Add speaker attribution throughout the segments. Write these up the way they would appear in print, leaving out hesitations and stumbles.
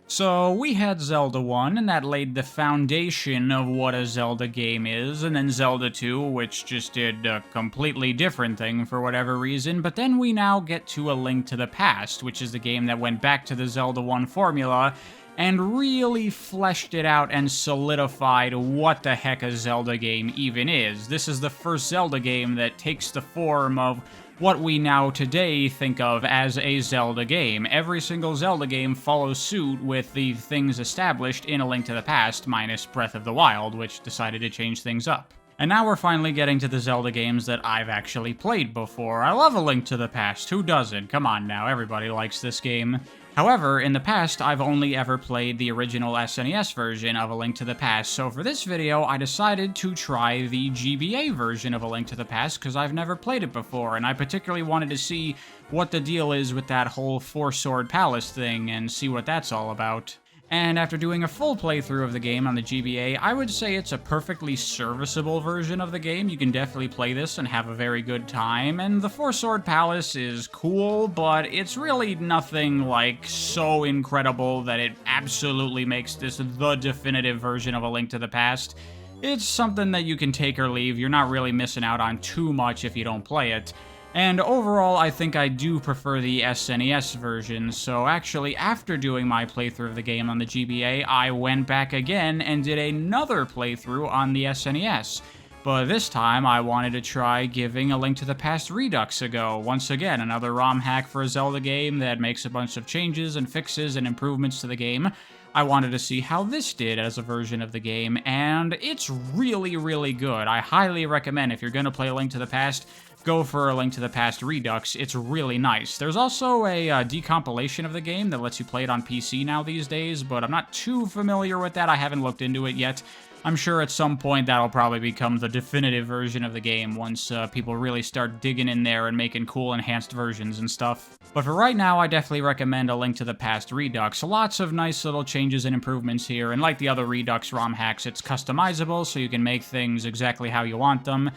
Speaker 1: So we had Zelda 1, and that laid the foundation of what a Zelda game is, and then Zelda 2, which just did a completely different thing for whatever reason, but then we now get to A Link to the Past, which is the game that went back to the Zelda 1 formula, and really fleshed it out and solidified what the heck a Zelda game even is. This is the first Zelda game that takes the form of what we now today think of as a Zelda game. Every single Zelda game follows suit with the things established in A Link to the Past, minus Breath of the Wild, which decided to change things up. And now we're finally getting to the Zelda games that I've actually played before. I love A Link to the Past, who doesn't? Come on now, everybody likes this game. However, in the past, I've only ever played the original SNES version of A Link to the Past, so for this video, I decided to try the GBA version of A Link to the Past, because I've never played it before, and I particularly wanted to see what the deal is with that whole Four-Sword Palace thing, and see what that's all about. And after doing a full playthrough of the game on the GBA, I would say it's a perfectly serviceable version of the game. You can definitely play this and have a very good time, and the Four-Sword Palace is cool, but it's really nothing, like, so incredible that it absolutely makes this the definitive version of A Link to the Past. It's something that you can take or leave. You're not really missing out on too much if you don't play it. And overall, I think I do prefer the SNES version, so actually, after doing my playthrough of the game on the GBA, I went back again and did another playthrough on the SNES. But this time, I wanted to try giving A Link to the Past Redux a go. Once again, another ROM hack for a Zelda game that makes a bunch of changes and fixes and improvements to the game. I wanted to see how this did as a version of the game, and it's really, really good. I highly recommend, if you're going to play A Link to the Past, go for A Link to the Past Redux. It's really nice. There's also a decompilation of the game that lets you play it on PC now these days, but I'm not too familiar with that. I haven't looked into it yet. I'm sure at some point that'll probably become the definitive version of the game once people really start digging in there and making cool enhanced versions and stuff. But for right now, I definitely recommend A Link to the Past Redux. Lots of nice little changes and improvements here, and like the other Redux ROM hacks, it's customizable, so you can make things exactly how you want them.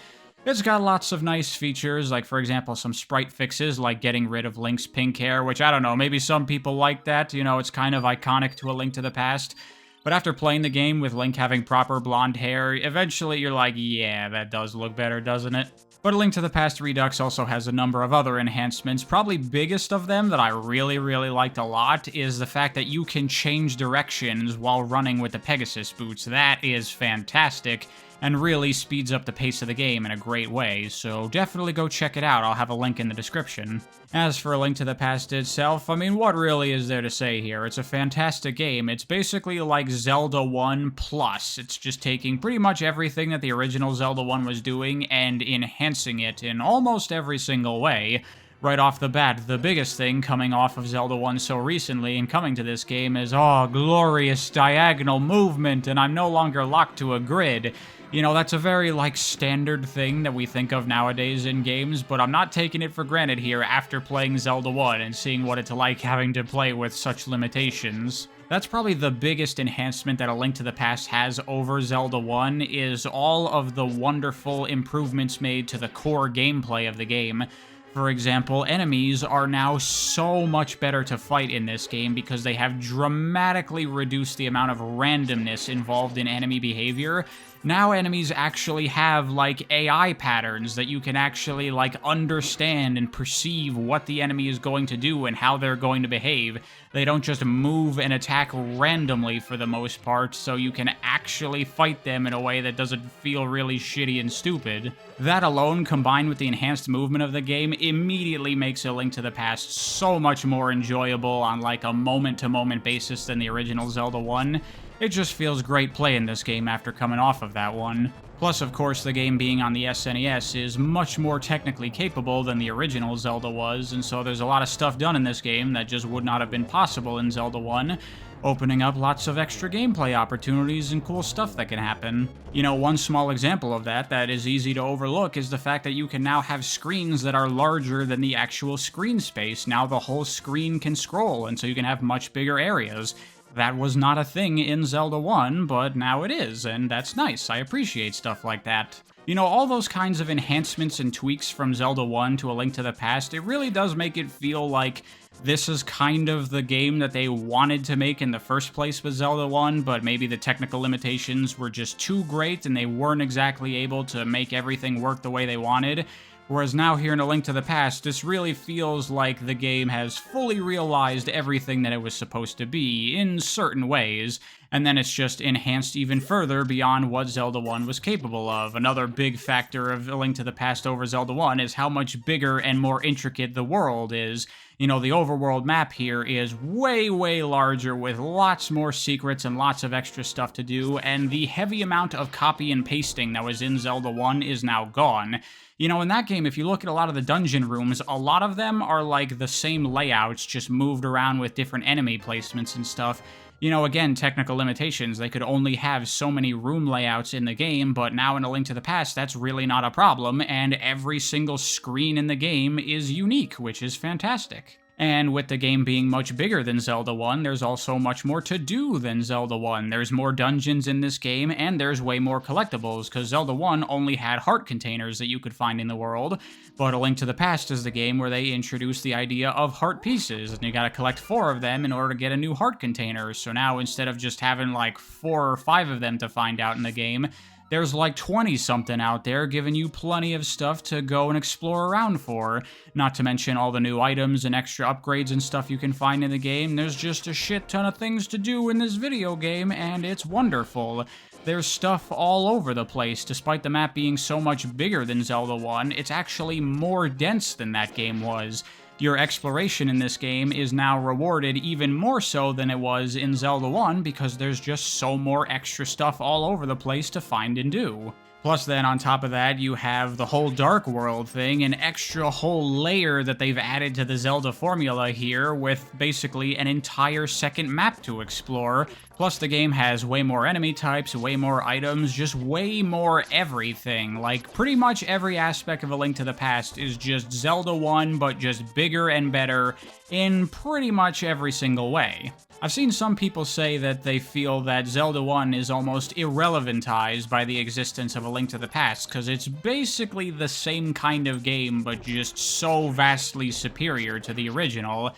Speaker 1: It's got lots of nice features, like, for example, some sprite fixes, like getting rid of Link's pink hair, which, I don't know, maybe some people like that, you know, it's kind of iconic to A Link to the Past. But after playing the game with Link having proper blonde hair, eventually you're like, yeah, that does look better, doesn't it? But A Link to the Past Redux also has a number of other enhancements. Probably biggest of them that I really, really liked a lot is the fact that you can change directions while running with the Pegasus boots. That is fantastic, and really speeds up the pace of the game in a great way, so definitely go check it out. I'll have a link in the description. As for A Link to the Past itself, I mean, what really is there to say here? It's a fantastic game. It's basically like Zelda 1 Plus. It's just taking pretty much everything that the original Zelda 1 was doing and enhancing it in almost every single way. Right off the bat, the biggest thing coming off of Zelda 1 so recently and coming to this game is, oh, glorious diagonal movement, and I'm no longer locked to a grid. You know, that's a very, like, standard thing that we think of nowadays in games, but I'm not taking it for granted here after playing Zelda 1 and seeing what it's like having to play with such limitations. That's probably the biggest enhancement that A Link to the Past has over Zelda 1, is all of the wonderful improvements made to the core gameplay of the game. For example, enemies are now so much better to fight in this game because they have dramatically reduced the amount of randomness involved in enemy behavior. Now enemies actually have, like, AI patterns that you can actually, like, understand and perceive what the enemy is going to do and how they're going to behave. They don't just move and attack randomly for the most part, so you can actually fight them in a way that doesn't feel really shitty and stupid. That alone, combined with the enhanced movement of the game, immediately makes A Link to the Past so much more enjoyable on, like, a moment-to-moment basis than the original Zelda 1. It just feels great playing this game after coming off of that one. Plus, of course, the game being on the SNES is much more technically capable than the original Zelda was, and so there's a lot of stuff done in this game that just would not have been possible in Zelda 1, opening up lots of extra gameplay opportunities and cool stuff that can happen. You know, one small example of that is easy to overlook is the fact that you can now have screens that are larger than the actual screen space. Now the whole screen can scroll, and so you can have much bigger areas. That was not a thing in Zelda 1, but now it is, and that's nice. I appreciate stuff like that. You know, all those kinds of enhancements and tweaks from Zelda 1 to A Link to the Past, it really does make it feel like this is kind of the game that they wanted to make in the first place with Zelda 1, but maybe the technical limitations were just too great and they weren't exactly able to make everything work the way they wanted. Whereas now here in A Link to the Past, this really feels like the game has fully realized everything that it was supposed to be in certain ways, and then it's just enhanced even further beyond what Zelda 1 was capable of. Another big factor of A Link to the Past over Zelda 1 is how much bigger and more intricate the world is. You know, the overworld map here is way, way larger with lots more secrets and lots of extra stuff to do, and the heavy amount of copy and pasting that was in Zelda 1 is now gone. You know, in that game, if you look at a lot of the dungeon rooms, a lot of them are like the same layouts, just moved around with different enemy placements and stuff. You know, again, technical limitations. They could only have so many room layouts in the game, but now in A Link to the Past, that's really not a problem, and every single screen in the game is unique, which is fantastic. And with the game being much bigger than Zelda 1, there's also much more to do than Zelda 1. There's more dungeons in this game, and there's way more collectibles, because Zelda 1 only had heart containers that you could find in the world, but A Link to the Past is the game where they introduced the idea of heart pieces, and you gotta collect 4 of them in order to get a new heart container. So now, instead of just having like 4 or 5 of them to find out in the game, there's like 20-something out there giving you plenty of stuff to go and explore around for. Not to mention all the new items and extra upgrades and stuff you can find in the game. There's just a shit ton of things to do in this video game, and it's wonderful. There's stuff all over the place. Despite the map being so much bigger than Zelda 1, it's actually more dense than that game was. Your exploration in this game is now rewarded even more so than it was in Zelda 1 because there's just so more extra stuff all over the place to find and do. Plus then, on top of that, you have the whole Dark World thing, an extra whole layer that they've added to the Zelda formula here with basically an entire second map to explore. Plus the game has way more enemy types, way more items, just way more everything. Like, pretty much every aspect of A Link to the Past is just Zelda 1, but just bigger and better in pretty much every single way. I've seen some people say that they feel that Zelda 1 is almost irrelevantized by the existence of A Link to the Past, because it's basically the same kind of game, but just so vastly superior to the original.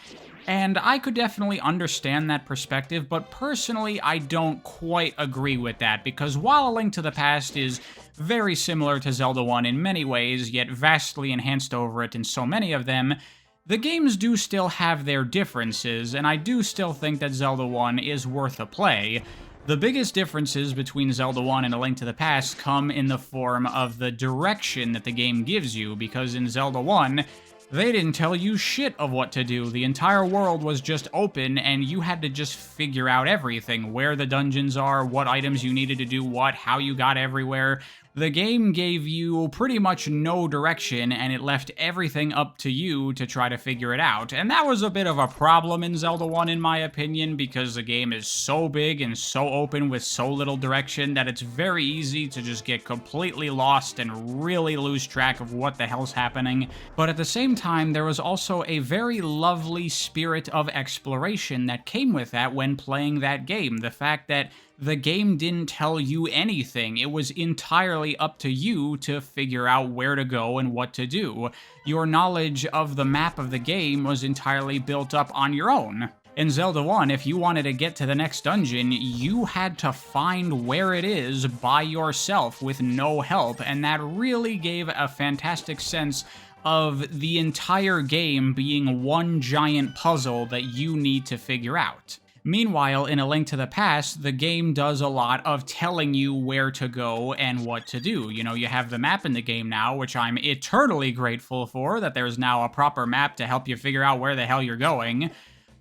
Speaker 1: And I could definitely understand that perspective, but personally I don't quite agree with that, because while A Link to the Past is very similar to Zelda 1 in many ways, yet vastly enhanced over it in so many of them, the games do still have their differences, and I do still think that Zelda 1 is worth a play. The biggest differences between Zelda 1 and A Link to the Past come in the form of the direction that the game gives you, because in Zelda 1, they didn't tell you shit of what to do. The entire world was just open, and you had to just figure out everything. Where the dungeons are, what items you needed to do what, how you got everywhere. The game gave you pretty much no direction, and it left everything up to you to try to figure it out. And that was a bit of a problem in Zelda 1, in my opinion, because the game is so big and so open with so little direction that it's very easy to just get completely lost and really lose track of what the hell's happening. But at the same time, there was also a very lovely spirit of exploration that came with that when playing that game. The fact that the game didn't tell you anything. It was entirely up to you to figure out where to go and what to do. Your knowledge of the map of the game was entirely built up on your own. In Zelda 1, if you wanted to get to the next dungeon, you had to find where it is by yourself with no help, and that really gave a fantastic sense of the entire game being one giant puzzle that you need to figure out. Meanwhile, in A Link to the Past, the game does a lot of telling you where to go and what to do. You know, you have the map in the game now, which I'm eternally grateful for, that there's now a proper map to help you figure out where the hell you're going.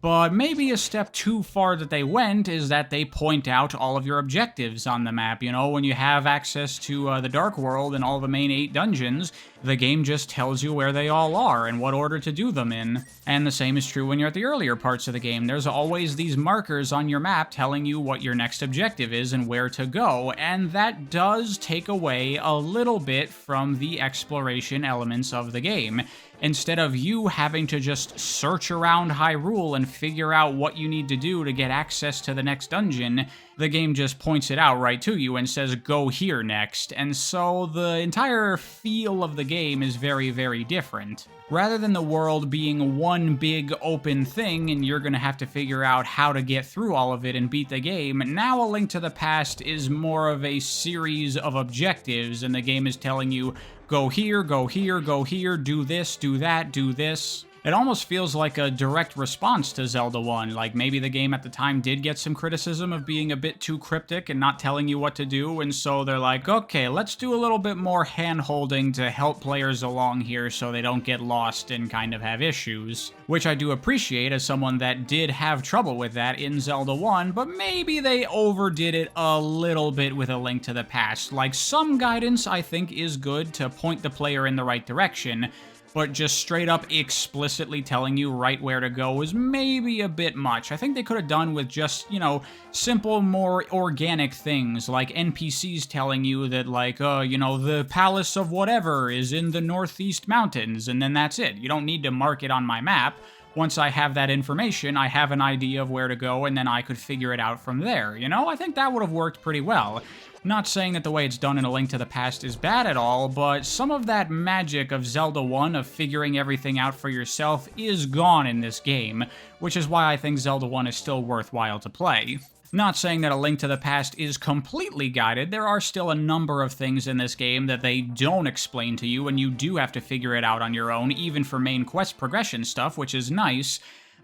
Speaker 1: But maybe a step too far that they went is that they point out all of your objectives on the map. You know, when you have access to the Dark World and all the main 8 dungeons, The game just tells you where they all are and what order to do them in. And the same is true when you're at the earlier parts of the game. There's always these markers on your map telling you what your next objective is and where to go, and that does take away a little bit from the exploration elements of the game. Instead of you having to just search around Hyrule and figure out what you need to do to get access to the next dungeon, the game just points it out right to you and says, go here next. And so the entire feel of the game is very, very different. Rather than the world being one big open thing and you're gonna have to figure out how to get through all of it and beat the game, now A Link to the Past is more of a series of objectives, and the game is telling you, go here, go here, go here, do this, do that, do this. It almost feels like a direct response to Zelda 1, like maybe the game at the time did get some criticism of being a bit too cryptic and not telling you what to do, and so they're like, okay, let's do a little bit more hand-holding to help players along here so they don't get lost and kind of have issues. Which I do appreciate as someone that did have trouble with that in Zelda 1, but maybe they overdid it a little bit with A Link to the Past. Like, some guidance I think is good to point the player in the right direction, but just straight up explicitly telling you right where to go is maybe a bit much. I think they could have done with just, you know, simple, more organic things, like NPCs telling you that, like, you know, the palace of whatever is in the northeast mountains, and then that's it. You don't need to mark it on my map. Once I have that information, I have an idea of where to go, and then I could figure it out from there, you know? I think that would have worked pretty well. Not saying that the way it's done in A Link to the Past is bad at all, but some of that magic of Zelda 1 of figuring everything out for yourself is gone in this game, which is why I think Zelda 1 is still worthwhile to play. Not saying that A Link to the Past is completely guided, there are still a number of things in this game that they don't explain to you, and you do have to figure it out on your own, even for main quest progression stuff, which is nice.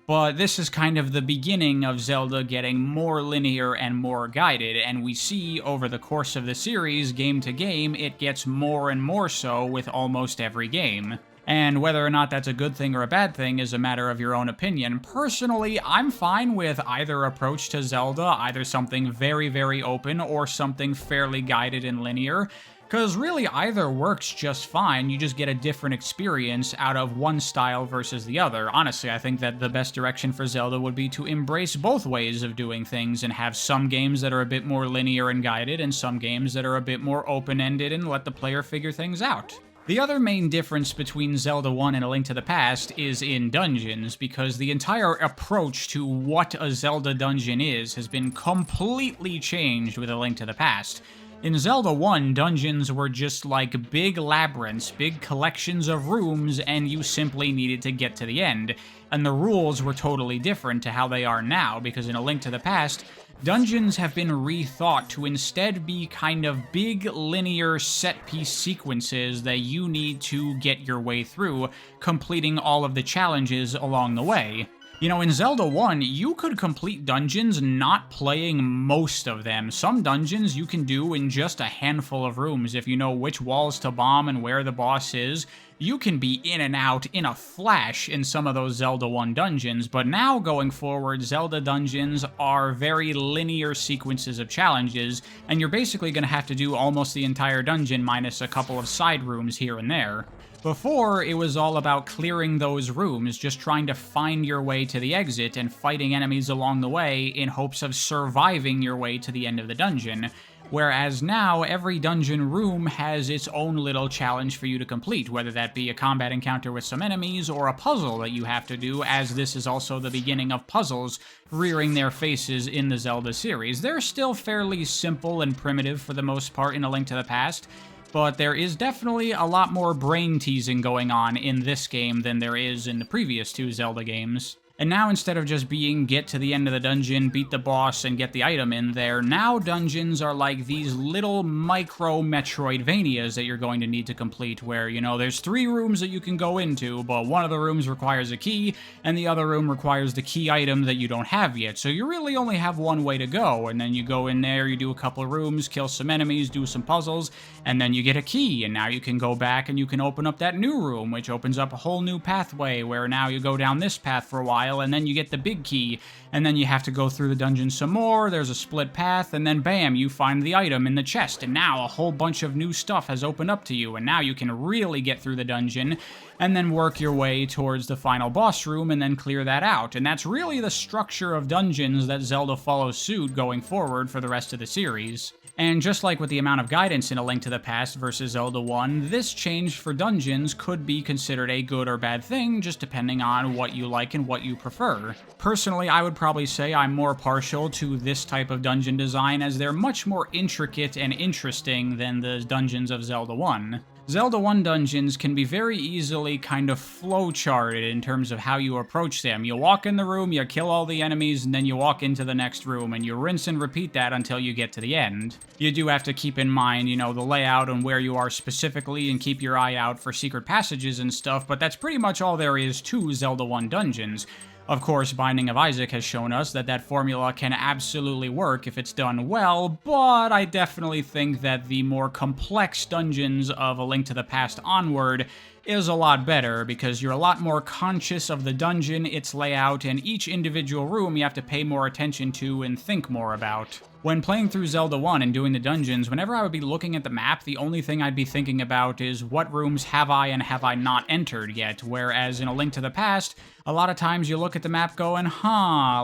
Speaker 1: But this is kind of the beginning of Zelda getting more linear and more guided, and we see over the course of the series, game to game, it gets more and more so with almost every game. And whether or not that's a good thing or a bad thing is a matter of your own opinion. Personally, I'm fine with either approach to Zelda, either something very, very open or something fairly guided and linear. Because really either works just fine, you just get a different experience out of one style versus the other. Honestly, I think that the best direction for Zelda would be to embrace both ways of doing things and have some games that are a bit more linear and guided and some games that are a bit more open-ended and let the player figure things out. The other main difference between Zelda 1 and A Link to the Past is in dungeons, because the entire approach to what a Zelda dungeon is has been completely changed with A Link to the Past. In Zelda 1, dungeons were just like big labyrinths, big collections of rooms, and you simply needed to get to the end. And the rules were totally different to how they are now, because in A Link to the Past, dungeons have been rethought to instead be kind of big, linear, set-piece sequences that you need to get your way through, completing all of the challenges along the way. You know, in Zelda 1, you could complete dungeons not playing most of them. Some dungeons you can do in just a handful of rooms. If you know which walls to bomb and where the boss is, you can be in and out in a flash in some of those Zelda 1 dungeons, but now going forward, Zelda dungeons are very linear sequences of challenges, and you're basically going to have to do almost the entire dungeon minus a couple of side rooms here and there. Before, it was all about clearing those rooms, just trying to find your way to the exit and fighting enemies along the way in hopes of surviving your way to the end of the dungeon. Whereas now, every dungeon room has its own little challenge for you to complete, whether that be a combat encounter with some enemies or a puzzle that you have to do, as this is also the beginning of puzzles rearing their faces in the Zelda series. They're still fairly simple and primitive for the most part in A Link to the Past, but there is definitely a lot more brain teasing going on in this game than there is in the previous two Zelda games. And now, instead of just being get to the end of the dungeon, beat the boss, and get the item in there, now dungeons are like these little micro Metroidvanias that you're going to need to complete, where, you know, there's 3 rooms that you can go into, but one of the rooms requires a key, and the other room requires the key item that you don't have yet, so you really only have one way to go, and then you go in there, you do a couple of rooms, kill some enemies, do some puzzles, and then you get a key, and now you can go back and you can open up that new room, which opens up a whole new pathway, where now you go down this path for a while, style, and then you get the big key, and then you have to go through the dungeon some more, there's a split path, and then bam, you find the item in the chest, and now a whole bunch of new stuff has opened up to you, and now you can really get through the dungeon, and then work your way towards the final boss room, and then clear that out. And that's really the structure of dungeons that Zelda follows suit going forward for the rest of the series. And just like with the amount of guidance in A Link to the Past versus Zelda 1, this change for dungeons could be considered a good or bad thing, just depending on what you like and what you prefer. Personally, I would probably say I'm more partial to this type of dungeon design, as they're much more intricate and interesting than the dungeons of Zelda 1. Zelda 1 dungeons can be very easily kind of flowcharted in terms of how you approach them. You walk in the room, you kill all the enemies, and then you walk into the next room, and you rinse and repeat that until you get to the end. You do have to keep in mind, you know, the layout and where you are specifically, and keep your eye out for secret passages and stuff, but that's pretty much all there is to Zelda 1 dungeons. Of course, Binding of Isaac has shown us that that formula can absolutely work if it's done well, but I definitely think that the more complex dungeons of A Link to the Past onward is a lot better, because you're a lot more conscious of the dungeon, its layout, and each individual room you have to pay more attention to and think more about. When playing through Zelda 1 and doing the dungeons, whenever I would be looking at the map, the only thing I'd be thinking about is what rooms have I and have I not entered yet, whereas in A Link to the Past, a lot of times you look at the map going,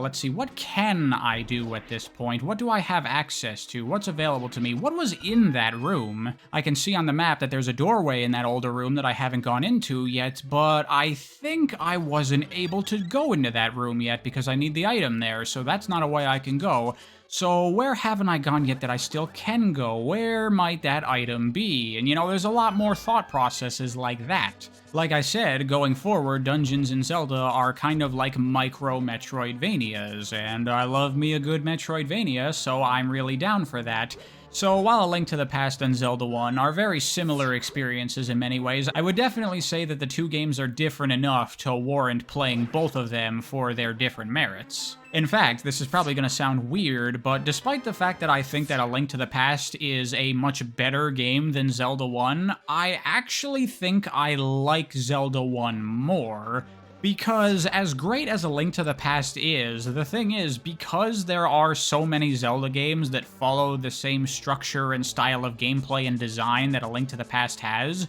Speaker 1: let's see, what can I do at this point? What do I have access to? What's available to me? What was in that room? I can see on the map that there's a doorway in that older room that I haven't gone into yet, but I think I wasn't able to go into that room yet because I need the item there, so that's not a way I can go. So where haven't I gone yet that I still can go? Where might that item be? And you know, there's a lot more thought processes like that. Like I said, going forward, dungeons in Zelda are kind of like micro Metroidvanias, and I love me a good Metroidvania, so I'm really down for that. So while A Link to the Past and Zelda 1 are very similar experiences in many ways, I would definitely say that the two games are different enough to warrant playing both of them for their different merits. In fact, this is probably going to sound weird, but despite the fact that I think that A Link to the Past is a much better game than Zelda 1, I actually think I like Zelda 1 more. Because as great as A Link to the Past is, the thing is, because there are so many Zelda games that follow the same structure and style of gameplay and design that A Link to the Past has,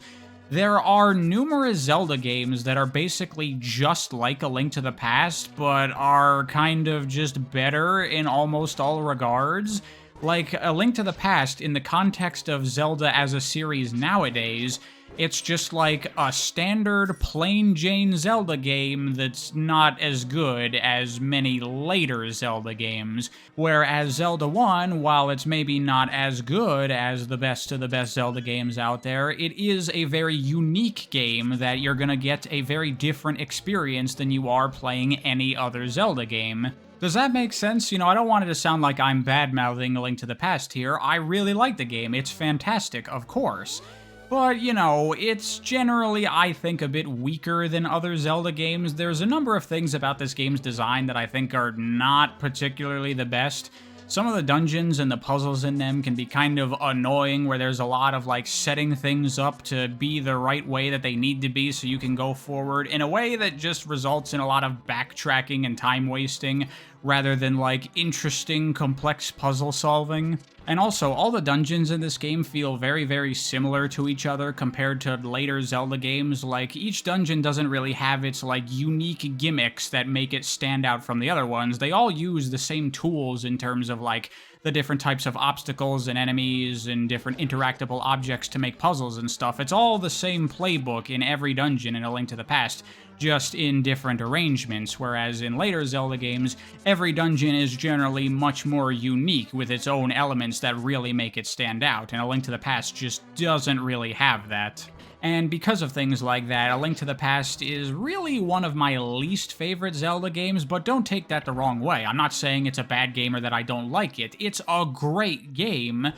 Speaker 1: there are numerous Zelda games that are basically just like A Link to the Past, but are kind of just better in almost all regards. Like, A Link to the Past, in the context of Zelda as a series nowadays, it's just like a standard plain Jane Zelda game that's not as good as many later Zelda games. Whereas Zelda 1, while it's maybe not as good as the best of the best Zelda games out there, it is a very unique game that you're gonna get a very different experience than you are playing any other Zelda game. Does that make sense? You know, I don't want it to sound like I'm bad-mouthing A Link to the Past here. I really like the game. It's fantastic, of course. But, you know, it's generally, I think, a bit weaker than other Zelda games. There's a number of things about this game's design that I think are not particularly the best. Some of the dungeons and the puzzles in them can be kind of annoying, where there's a lot of, like, setting things up to be the right way that they need to be so you can go forward in a way that just results in a lot of backtracking and time wasting, rather than, like, interesting, complex puzzle solving. And also, all the dungeons in this game feel very, very similar to each other compared to later Zelda games. Like, each dungeon doesn't really have its, like, unique gimmicks that make it stand out from the other ones. They all use the same tools in terms of, like, the different types of obstacles and enemies and different interactable objects to make puzzles and stuff. It's all the same playbook in every dungeon in A Link to the Past, just in different arrangements, whereas in later Zelda games, every dungeon is generally much more unique with its own elements that really make it stand out, and A Link to the Past just doesn't really have that. And because of things like that, A Link to the Past is really one of my least favorite Zelda games, but don't take that the wrong way. I'm not saying it's a bad game or that I don't like it. It's a great game,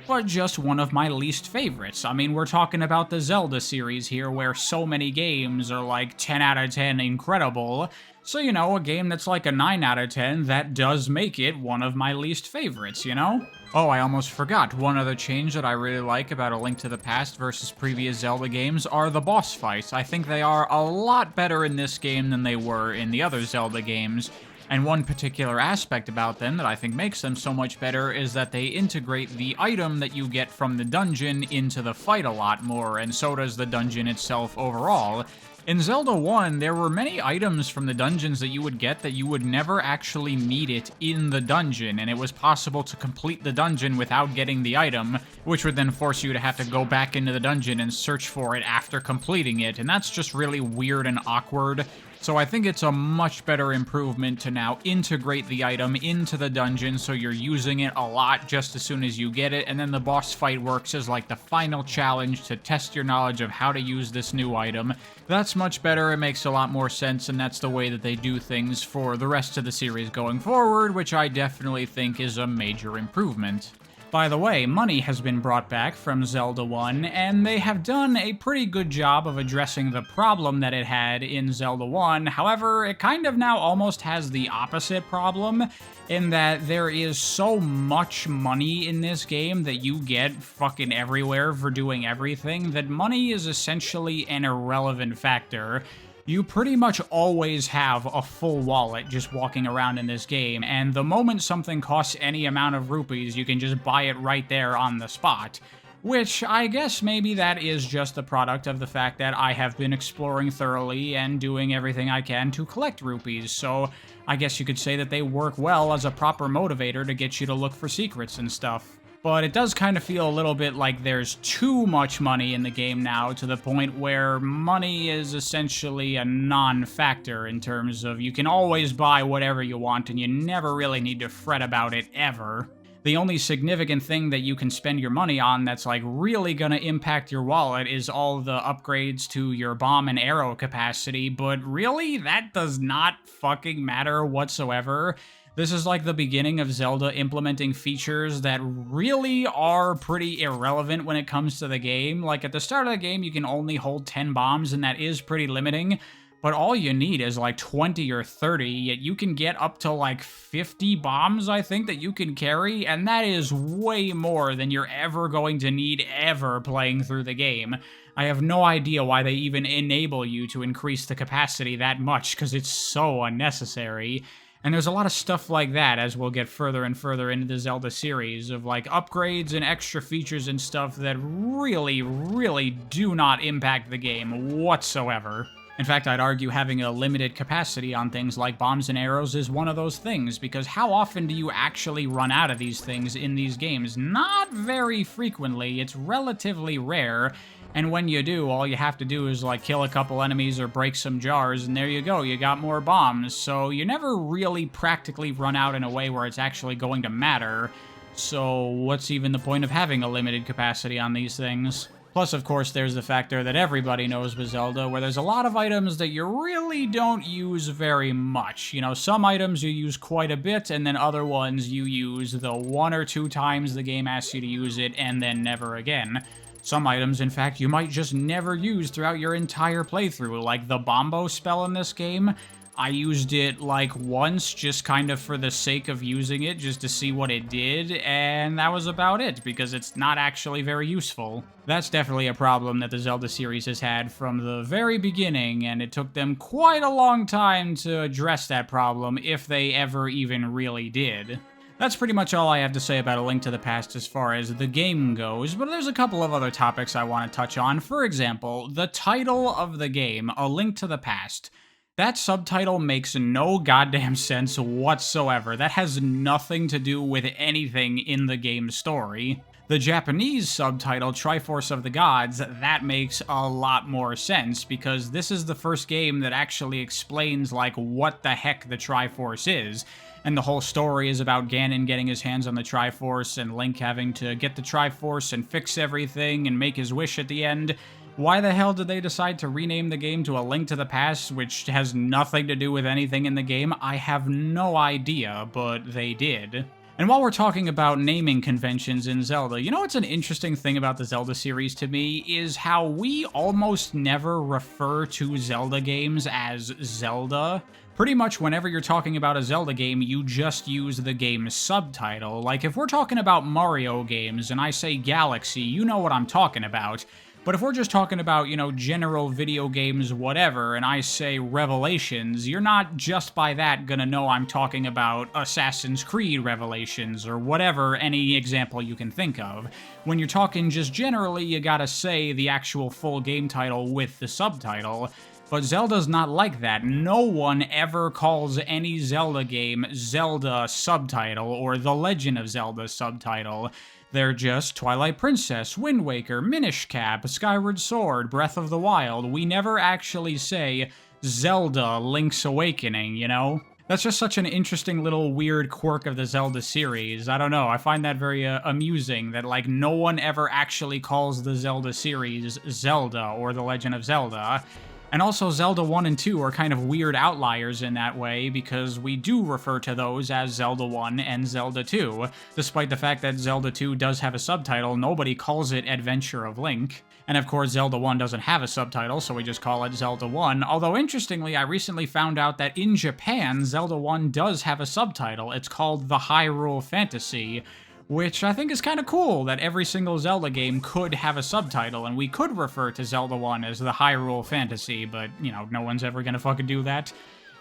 Speaker 1: but just one of my least favorites. I mean, we're talking about the Zelda series here, where so many games are like 10 out of 10 incredible. So, you know, a game that's like a 9 out of 10, that does make it one of my least favorites, you know? Oh, I almost forgot. One other change that I really like about A Link to the Past versus previous Zelda games are the boss fights. I think they are a lot better in this game than they were in the other Zelda games. And one particular aspect about them that I think makes them so much better is that they integrate the item that you get from the dungeon into the fight a lot more, and so does the dungeon itself overall. In Zelda 1, there were many items from the dungeons that you would get that you would never actually need it in the dungeon, and it was possible to complete the dungeon without getting the item, which would then force you to have to go back into the dungeon and search for it after completing it, and that's just really weird and awkward. So I think it's a much better improvement to now integrate the item into the dungeon so you're using it a lot just as soon as you get it, and then the boss fight works as like the final challenge to test your knowledge of how to use this new item. That's much better, it makes a lot more sense, and that's the way that they do things for the rest of the series going forward, which I definitely think is a major improvement. By the way, money has been brought back from Zelda 1, and they have done a pretty good job of addressing the problem that it had in Zelda 1. However, it kind of now almost has the opposite problem, in that there is so much money in this game that you get fucking everywhere for doing everything, that money is essentially an irrelevant factor. You pretty much always have a full wallet just walking around in this game, and the moment something costs any amount of rupees, you can just buy it right there on the spot. Which, I guess maybe that is just the product of the fact that I have been exploring thoroughly and doing everything I can to collect rupees, so I guess you could say that they work well as a proper motivator to get you to look for secrets and stuff. But it does kind of feel a little bit like there's too much money in the game now, to the point where money is essentially a non-factor in terms of you can always buy whatever you want and you never really need to fret about it ever. The only significant thing that you can spend your money on that's like really gonna impact your wallet is all the upgrades to your bomb and arrow capacity, but really, that does not fucking matter whatsoever. This is like the beginning of Zelda implementing features that really are pretty irrelevant when it comes to the game. Like, at the start of the game, you can only hold 10 bombs, and that is pretty limiting, but all you need is like 20 or 30, yet you can get up to like 50 bombs, I think, that you can carry, and that is way more than you're ever going to need ever playing through the game. I have no idea why they even enable you to increase the capacity that much, because it's so unnecessary. And there's a lot of stuff like that as we'll get further and further into the Zelda series, of like upgrades and extra features and stuff that really, really do not impact the game whatsoever. In fact, I'd argue having a limited capacity on things like bombs and arrows is one of those things, because how often do you actually run out of these things in these games? Not very frequently, it's relatively rare. And when you do, all you have to do is like kill a couple enemies or break some jars, and there you go, you got more bombs. So you never really practically run out in a way where it's actually going to matter. So what's even the point of having a limited capacity on these things? Plus, of course, there's the factor that everybody knows with Zelda, where there's a lot of items that you really don't use very much. You know, some items you use quite a bit, and then other ones you use the 1 or 2 times the game asks you to use it, and then never again. Some items, in fact, you might just never use throughout your entire playthrough, like the Bombo spell in this game. I used it like once, just kind of for the sake of using it, just to see what it did, and that was about it, because it's not actually very useful. That's definitely a problem that the Zelda series has had from the very beginning, and it took them quite a long time to address that problem, if they ever even really did. That's pretty much all I have to say about A Link to the Past as far as the game goes, but there's a couple of other topics I want to touch on. For example, the title of the game, A Link to the Past. That subtitle makes no goddamn sense whatsoever. That has nothing to do with anything in the game's story. The Japanese subtitle, Triforce of the Gods, that makes a lot more sense, because this is the first game that actually explains, like, what the heck the Triforce is. And the whole story is about Ganon getting his hands on the Triforce and Link having to get the Triforce and fix everything and make his wish at the end. Why the hell did they decide to rename the game to A Link to the Past, which has nothing to do with anything in the game? I have no idea, but they did. And while we're talking about naming conventions in Zelda, you know what's an interesting thing about the Zelda series to me is how we almost never refer to Zelda games as Zelda. Pretty much whenever you're talking about a Zelda game, you just use the game's subtitle. Like, if we're talking about Mario games and I say Galaxy, you know what I'm talking about. But if we're just talking about, you know, general video games, whatever, and I say Revelations, you're not just by that gonna know I'm talking about Assassin's Creed Revelations or whatever, any example you can think of. When you're talking just generally, you gotta say the actual full game title with the subtitle. But Zelda's not like that. No one ever calls any Zelda game Zelda subtitle or The Legend of Zelda subtitle. They're just Twilight Princess, Wind Waker, Minish Cap, Skyward Sword, Breath of the Wild. We never actually say Zelda Link's Awakening, you know? That's just such an interesting little weird quirk of the Zelda series. I don't know, I find that very amusing that, like, no one ever actually calls the Zelda series Zelda or The Legend of Zelda. And also, Zelda 1 and 2 are kind of weird outliers in that way, because we do refer to those as Zelda 1 and Zelda 2. Despite the fact that Zelda 2 does have a subtitle, nobody calls it Adventure of Link. And of course, Zelda 1 doesn't have a subtitle, so we just call it Zelda 1. Although, interestingly, I recently found out that in Japan, Zelda 1 does have a subtitle. It's called The Hyrule Fantasy, which I think is kind of cool that every single Zelda game could have a subtitle, and we could refer to Zelda 1 as the Hyrule Fantasy, but, you know, no one's ever gonna fucking do that.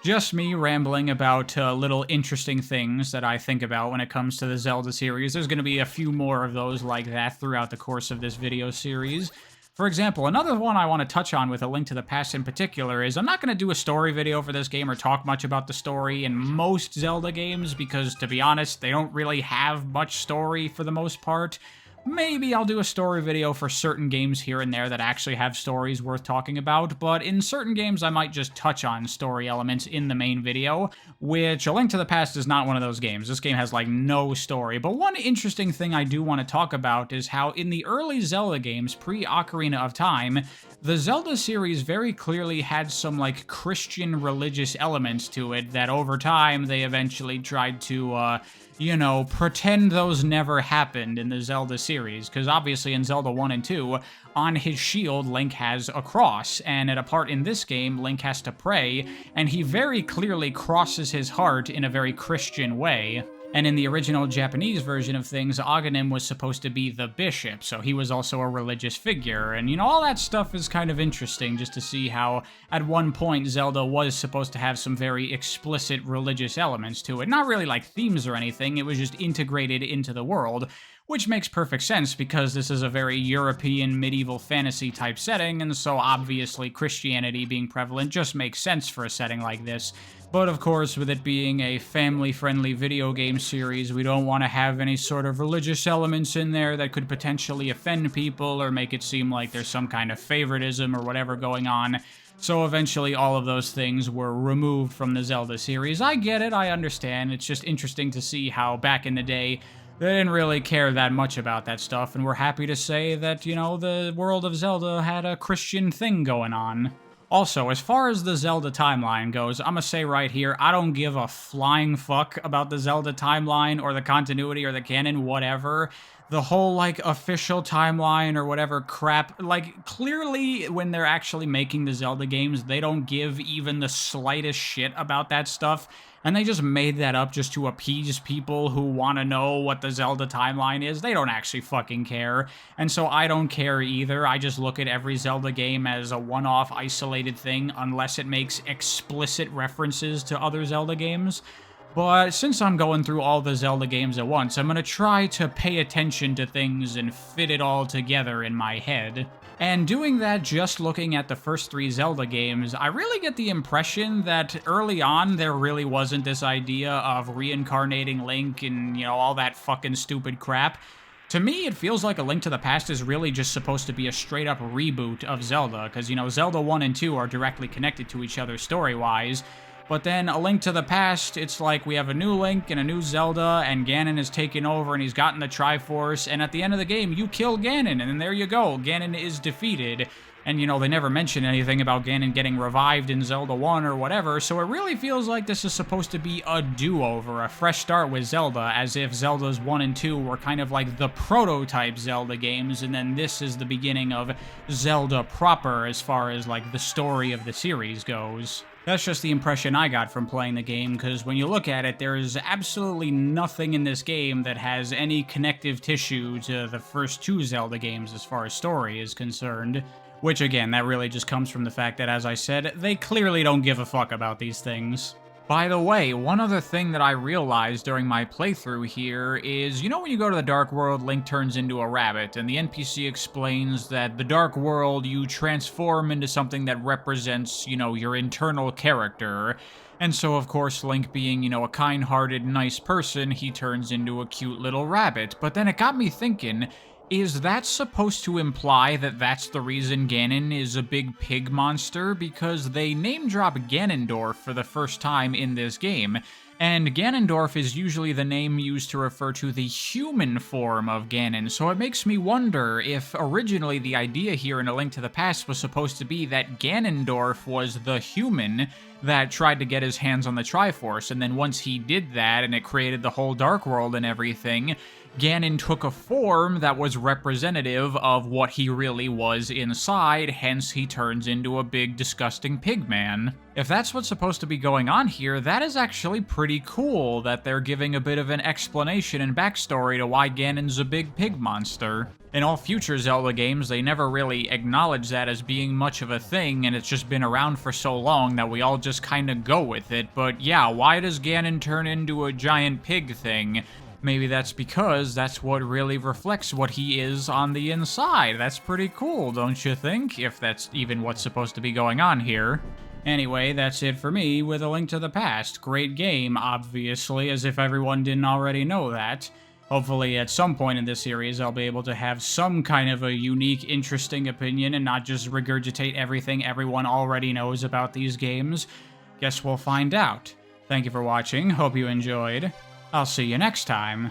Speaker 1: Just me rambling about little interesting things that I think about when it comes to the Zelda series. There's gonna be a few more of those like that throughout the course of this video series. For example, another one I want to touch on with A Link to the Past in particular is I'm not going to do a story video for this game or talk much about the story in most Zelda games because, to be honest, they don't really have much story for the most part. Maybe I'll do a story video for certain games here and there that actually have stories worth talking about, but in certain games I might just touch on story elements in the main video, which A Link to the Past is not one of those games. This game has, like, no story. But one interesting thing I do want to talk about is how in the early Zelda games, pre-Ocarina of Time, the Zelda series very clearly had some, like, Christian religious elements to it that over time they eventually tried to, you know, pretend those never happened in the Zelda series, because obviously in Zelda 1 and 2, on his shield, Link has a cross, and at a part in this game, Link has to pray, and he very clearly crosses his heart in a very Christian way. And in the original Japanese version of things, Aghanim was supposed to be the bishop, so he was also a religious figure. And, you know, all that stuff is kind of interesting just to see how, at one point, Zelda was supposed to have some very explicit religious elements to it. Not really like themes or anything, it was just integrated into the world, which makes perfect sense because this is a very European medieval fantasy type setting, and so obviously Christianity being prevalent just makes sense for a setting like this. But of course, with it being a family-friendly video game series, we don't want to have any sort of religious elements in there that could potentially offend people or make it seem like there's some kind of favoritism or whatever going on. So eventually all of those things were removed from the Zelda series. I get it, I understand. It's just interesting to see how back in the day, they didn't really care that much about that stuff, and we're happy to say that, you know, the world of Zelda had a Christian thing going on. Also, as far as the Zelda timeline goes, I'm gonna say right here, I don't give a flying fuck about the Zelda timeline or the continuity or the canon, whatever. The whole, like, official timeline or whatever crap, like, clearly when they're actually making the Zelda games, they don't give even the slightest shit about that stuff. And they just made that up just to appease people who want to know what the Zelda timeline is. They don't actually fucking care. And so I don't care either. I just look at every Zelda game as a one-off isolated thing unless it makes explicit references to other Zelda games. But since I'm going through all the Zelda games at once, I'm gonna try to pay attention to things and fit it all together in my head. And doing that just looking at the first 3 Zelda games, I really get the impression that early on there really wasn't this idea of reincarnating Link and, you know, all that fucking stupid crap. To me, it feels like A Link to the Past is really just supposed to be a straight-up reboot of Zelda, because, you know, Zelda 1 and 2 are directly connected to each other story-wise. But then A Link to the Past, it's like we have a new Link and a new Zelda, and Ganon is taken over and he's gotten the Triforce, and at the end of the game, you kill Ganon, and then there you go, Ganon is defeated. And, you know, they never mention anything about Ganon getting revived in Zelda 1 or whatever, so it really feels like this is supposed to be a do-over, a fresh start with Zelda, as if Zelda's 1 and 2 were kind of like the prototype Zelda games, and then this is the beginning of Zelda proper as far as, like, the story of the series goes. That's just the impression I got from playing the game, because when you look at it, there is absolutely nothing in this game that has any connective tissue to the first two Zelda games as far as story is concerned. Which, again, that really just comes from the fact that, as I said, they clearly don't give a fuck about these things. By the way, one other thing that I realized during my playthrough here is, you know when you go to the Dark World, Link turns into a rabbit, and the NPC explains that the Dark World, you transform into something that represents, you know, your internal character. And so, of course, Link being, you know, a kind-hearted, nice person, he turns into a cute little rabbit. But then it got me thinking, is that supposed to imply that that's the reason Ganon is a big pig monster? Because they name-drop Ganondorf for the first time in this game, and Ganondorf is usually the name used to refer to the human form of Ganon, so it makes me wonder if originally the idea here in A Link to the Past was supposed to be that Ganondorf was the human that tried to get his hands on the Triforce, and then once he did that and it created the whole Dark World and everything, Ganon took a form that was representative of what he really was inside, hence he turns into a big disgusting pig man. If that's what's supposed to be going on here, that is actually pretty cool that they're giving a bit of an explanation and backstory to why Ganon's a big pig monster. In all future Zelda games, they never really acknowledge that as being much of a thing, and it's just been around for so long that we all just kinda go with it, but yeah, why does Ganon turn into a giant pig thing? Maybe that's because that's what really reflects what he is on the inside. That's pretty cool, don't you think? If that's even what's supposed to be going on here. Anyway, that's it for me with A Link to the Past. Great game, obviously, as if everyone didn't already know that. Hopefully, at some point in this series, I'll be able to have some kind of a unique, interesting opinion and not just regurgitate everything everyone already knows about these games. Guess we'll find out. Thank you for watching, hope you enjoyed. I'll see you next time.